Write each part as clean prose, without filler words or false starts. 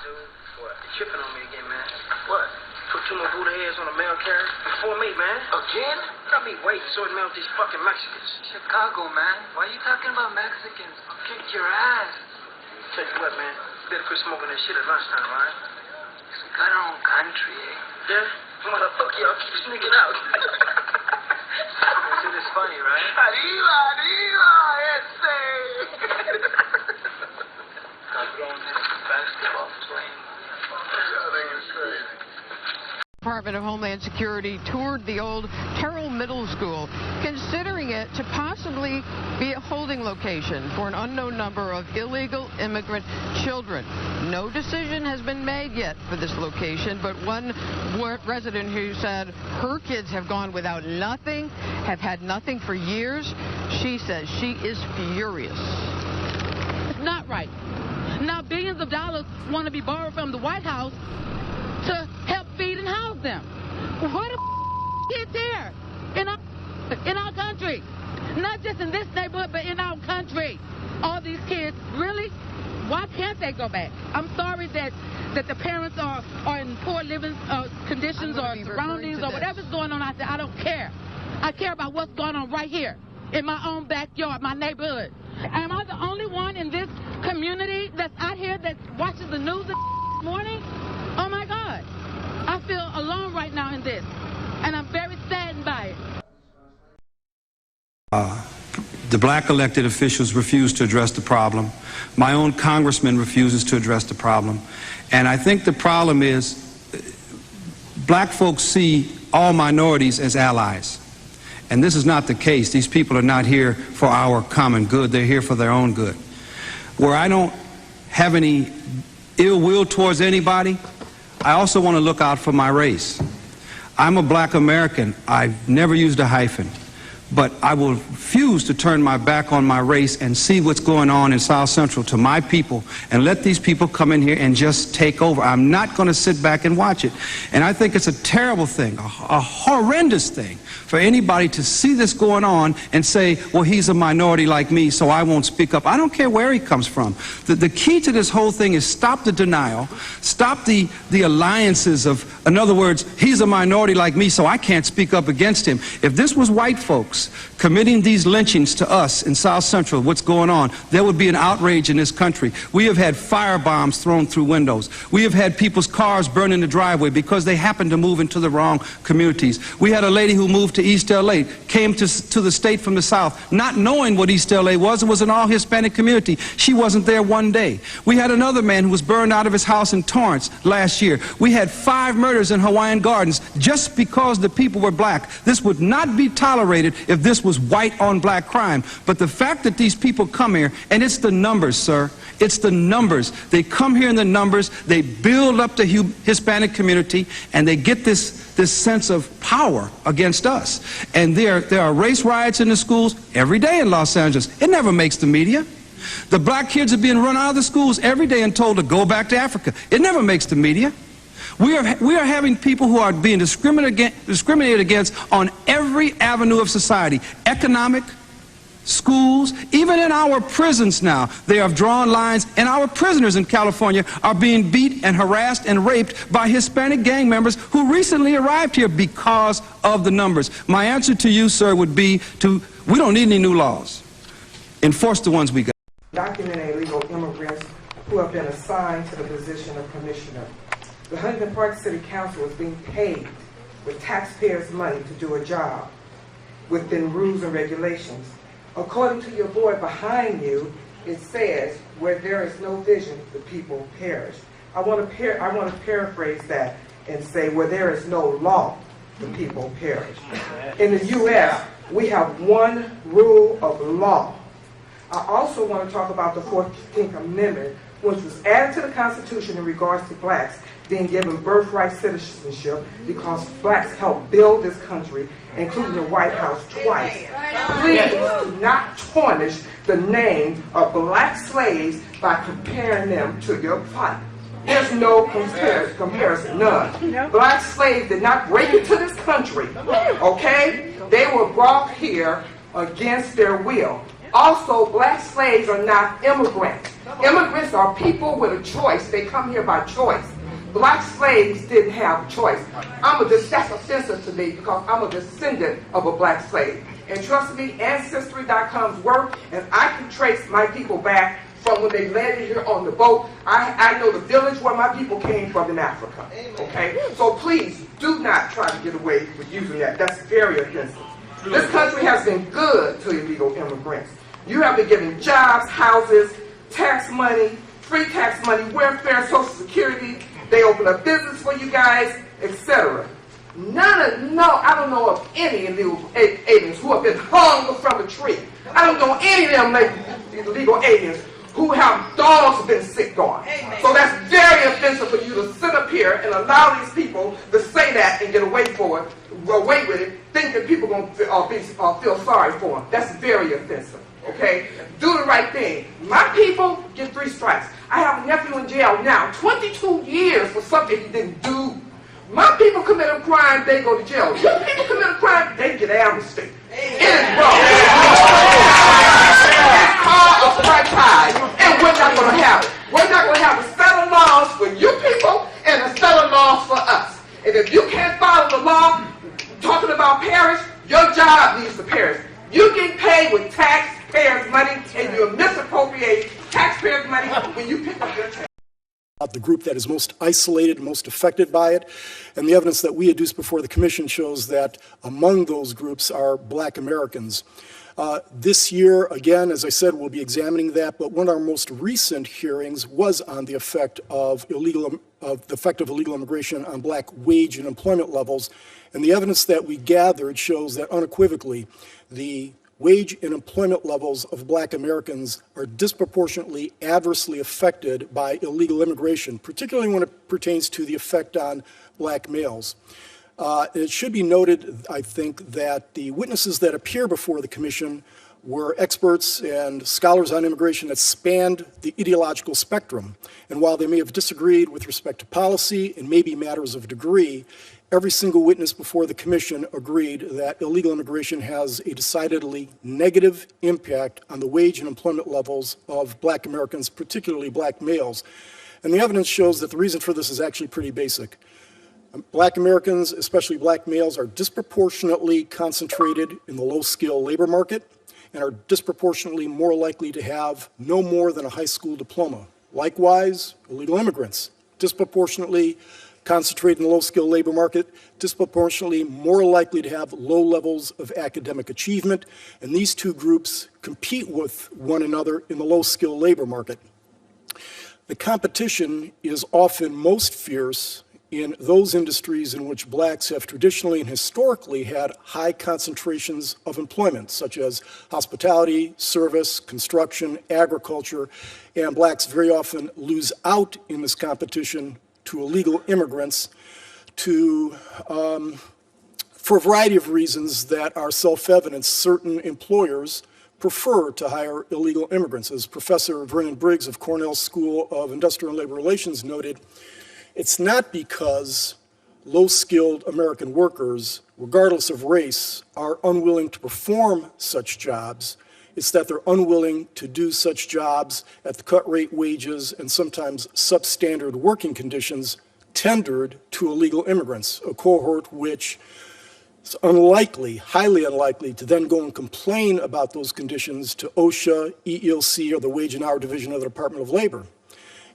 dude. What? You tripping on me again, man. What? Put 2 more Buddha heads on a mail carrier before me, man. Again? Got me waiting so it melts these fucking Mexicans. Chicago, man. Why are you talking about Mexicans? I'll kick your ass. Tell you what, man. Better quit smoking that shit at lunchtime, all right? We got our own country, eh? Yeah? Motherfucker, y'all keep sneaking out. See, this funny, right? Arriba, arriba, este. Got grown men basketball playing. Y'all think it's crazy. Department of Homeland Security toured the old Terrell Middle School, considering it to possibly be a holding location for an unknown number of illegal immigrant children. No decision has been made yet for this location, but one resident who said her kids have gone without nothing, have had nothing for years, she says she is furious. It's not right. Now billions of dollars want to be borrowed from the White House to help feed and house them. Where the kids here in our country? Not just in this neighborhood, but in our country. All these kids, really? Why can't they go back? I'm sorry that the parents are in poor living conditions or surroundings or whatever's going on out there. I don't care. I care about what's going on right here in my own backyard, my neighborhood. Am I the only one in this community that's out here that watches the news this morning? Oh my God. I feel alone right now in this, and I'm very saddened by it. The black elected officials refuse to address the problem. My own congressman refuses to address the problem. And I think the problem is black folks see all minorities as allies. And this is not the case. These people are not here for our common good. They're here for their own good. Where I don't have any ill will towards anybody, I also want to look out for my race. I'm a black American. I've never used a hyphen. But I will refuse to turn my back on my race and see what's going on in South Central to my people and let these people come in here and just take over. I'm not going to sit back and watch it. And I think it's a terrible thing, a horrendous thing for anybody to see this going on and say, well, he's a minority like me, so I won't speak up. I don't care where he comes from. The key to this whole thing is stop the denial, stop the alliances of, in other words, he's a minority like me, so I can't speak up against him. If this was white folks committing these lynchings to us in South Central, what's going on, there would be an outrage in this country. We have had firebombs thrown through windows. We have had people's cars burned in the driveway because they happened to move into the wrong communities. We had a lady who moved to East LA, came to the state from the South, not knowing what East LA was. It was an all-Hispanic community. She wasn't there one day. We had another man who was burned out of his house in Torrance last year. We had 5 murders in Hawaiian Gardens just because the people were black. This would not be tolerated if this was white on black crime. But the fact that these people come here, and it's the numbers, sir, it's the numbers. They come here in the numbers, they build up the Hispanic community, and they get this sense of power against us. And there are race riots in the schools every day in Los Angeles. It never makes the media. The black kids are being run out of the schools every day and told to go back to Africa. It never makes the media. We are having people who are being discriminated against on every avenue of society. Economic, schools, even in our prisons now. They have drawn lines, and our prisoners in California are being beat and harassed and raped by Hispanic gang members who recently arrived here because of the numbers. My answer to you, sir, would be we don't need any new laws. Enforce the ones we got. Documented illegal immigrants who have been assigned to the position of commissioner. The Huntington Park City Council is being paid with taxpayers' money to do a job within rules and regulations. According to your board behind you, it says, where there is no vision, the people perish. I want to paraphrase that and say, where there is no law, the people perish. In the U.S., we have one rule of law. I also want to talk about the 14th Amendment, which was added to the Constitution in regards to blacks being given birthright citizenship because blacks helped build this country, including the White House twice. Please do not tarnish the name of black slaves by comparing them to your fight. There's no comparison, none. Black slaves did not break into this country, okay? They were brought here against their will. Also, black slaves are not immigrants. Immigrants are people with a choice. They come here by choice. Black slaves didn't have a choice. That's offensive to me because I'm a descendant of a black slave. And trust me, Ancestry.com's work, and I can trace my people back from when they landed here on the boat. I know the village where my people came from in Africa. Okay? So please, do not try to get away with using that. That's very offensive. This country has been good to illegal immigrants. You have been giving jobs, houses, tax money, free tax money, welfare, Social Security. They open up business for you guys, etc. I don't know of any illegal aliens who have been hung from a tree. I don't know any of them like illegal aliens who have dogs been sick on. So that's very offensive for you to sit up here and allow these people to say that and get away with it, thinking people are going to feel sorry for them. That's very offensive. Okay? Do the right thing. My people get 3 strikes. I have a nephew in jail now, 22 years for something he didn't do. My people commit a crime, they go to jail. Your people commit a crime, they get amnesty. It is wrong. It's called apartheid, and we're not going to have it. We're not going to have a set of laws for you people and a set of laws for us. And if you can't follow the law, talking about parish, your job needs to perish. You get paid with taxpayers' money, and you're misappropriating taxpayers' money when you pick up your tax. The group that is most isolated, most affected by it, and the evidence that we adduced before the Commission shows that among those groups are Black Americans. This year, again, as I said, we'll be examining that, but one of our most recent hearings was on the effect of illegal immigration on Black wage and employment levels, and the evidence that we gathered shows that unequivocally the wage and employment levels of Black Americans are disproportionately adversely affected by illegal immigration, particularly when it pertains to the effect on Black males. It should be noted, I think, that the witnesses that appear before the Commission were experts and scholars on immigration that spanned the ideological spectrum. And while they may have disagreed with respect to policy and maybe matters of degree, every single witness before the Commission agreed that illegal immigration has a decidedly negative impact on the wage and employment levels of Black Americans, particularly Black males. And the evidence shows that the reason for this is actually pretty basic. Black Americans, especially Black males, are disproportionately concentrated in the low-skill labor market and are disproportionately more likely to have no more than a high school diploma. Likewise, illegal immigrants, disproportionately concentrated in the low-skilled labor market, disproportionately more likely to have low levels of academic achievement, and these two groups compete with one another in the low-skilled labor market. The competition is often most fierce in those industries in which Blacks have traditionally and historically had high concentrations of employment, such as hospitality, service, construction, agriculture, and Blacks very often lose out in this competition to illegal immigrants for a variety of reasons that are self-evident. Certain employers prefer to hire illegal immigrants. As Professor Vernon Briggs of Cornell School of Industrial and Labor Relations noted, it's not because low-skilled American workers, regardless of race, are unwilling to perform such jobs. It's that they're unwilling to do such jobs at the cut-rate wages and sometimes substandard working conditions tendered to illegal immigrants, a cohort which is unlikely, highly unlikely, to then go and complain about those conditions to OSHA, EEOC, or the Wage and Hour Division of the Department of Labor.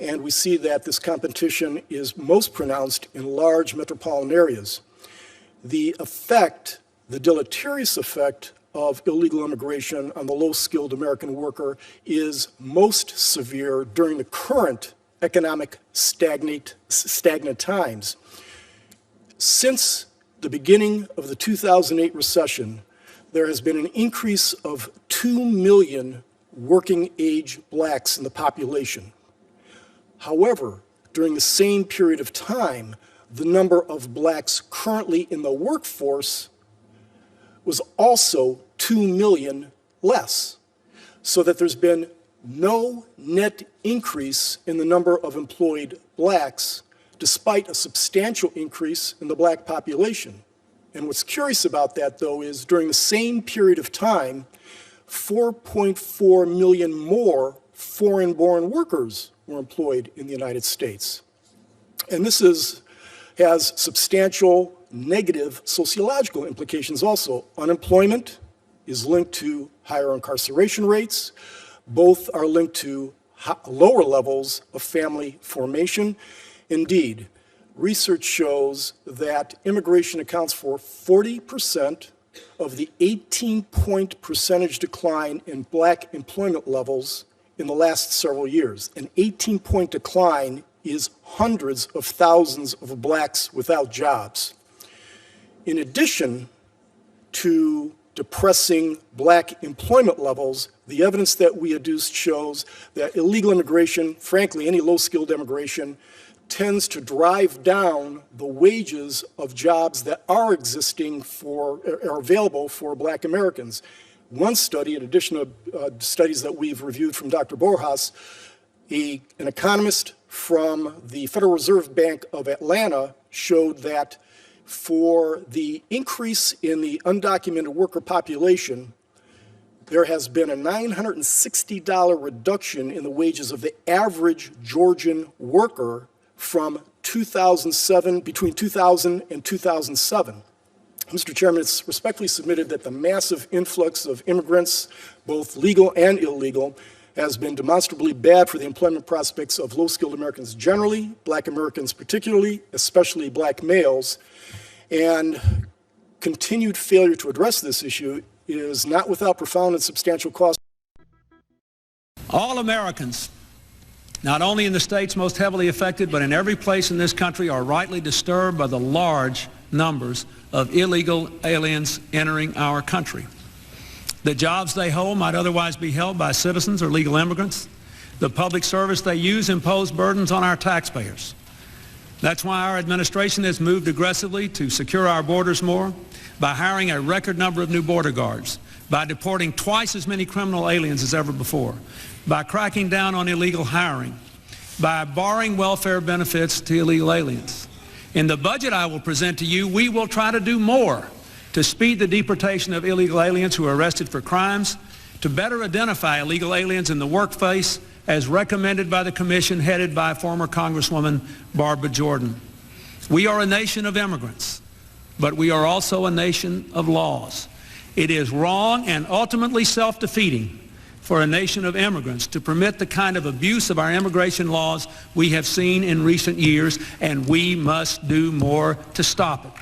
And we see that this competition is most pronounced in large metropolitan areas. The effect, the deleterious effect of illegal immigration on the low-skilled American worker is most severe during the current economic stagnant times. Since the beginning of the 2008 recession, there has been an increase of 2 million working-age Blacks in the population. However, during the same period of time, the number of Blacks currently in the workforce was also 2 million less, so that there's been no net increase in the number of employed Blacks, despite a substantial increase in the Black population. And what's curious about that, though, is during the same period of time, 4.4 million more foreign-born workers were employed in the United States. And this has substantial negative sociological implications also. Unemployment is linked to higher incarceration rates. Both are linked to lower levels of family formation. Indeed, research shows that immigration accounts for 40% of the 18-point percentage decline in black employment levels in the last several years. An 18-point decline is hundreds of thousands of blacks without jobs. In addition to depressing black employment levels, the evidence that we adduced shows that illegal immigration, frankly, any low-skilled immigration, tends to drive down the wages of jobs that are available for black Americans. One study, in addition to studies that we've reviewed from Dr. Borjas, an economist from the Federal Reserve Bank of Atlanta showed that for the increase in the undocumented worker population, there has been a $960 reduction in the wages of the average Georgian worker from between 2000 and 2007. Mr. Chairman, it's respectfully submitted that the massive influx of immigrants, both legal and illegal, has been demonstrably bad for the employment prospects of low-skilled Americans generally, black Americans particularly, especially black males, and continued failure to address this issue is not without profound and substantial cost. All Americans, not only in the states most heavily affected, but in every place in this country, are rightly disturbed by the large numbers of illegal aliens entering our country. The jobs they hold might otherwise be held by citizens or legal immigrants. The public service they use impose burdens on our taxpayers. That's why our administration has moved aggressively to secure our borders more, by hiring a record number of new border guards, by deporting twice as many criminal aliens as ever before, by cracking down on illegal hiring, by barring welfare benefits to illegal aliens. In the budget I will present to you, we will try to do more to speed the deportation of illegal aliens who are arrested for crimes, to better identify illegal aliens in the workplace as recommended by the commission headed by former Congresswoman Barbara Jordan. We are a nation of immigrants, but we are also a nation of laws. It is wrong and ultimately self-defeating for a nation of immigrants to permit the kind of abuse of our immigration laws we have seen in recent years, and we must do more to stop it.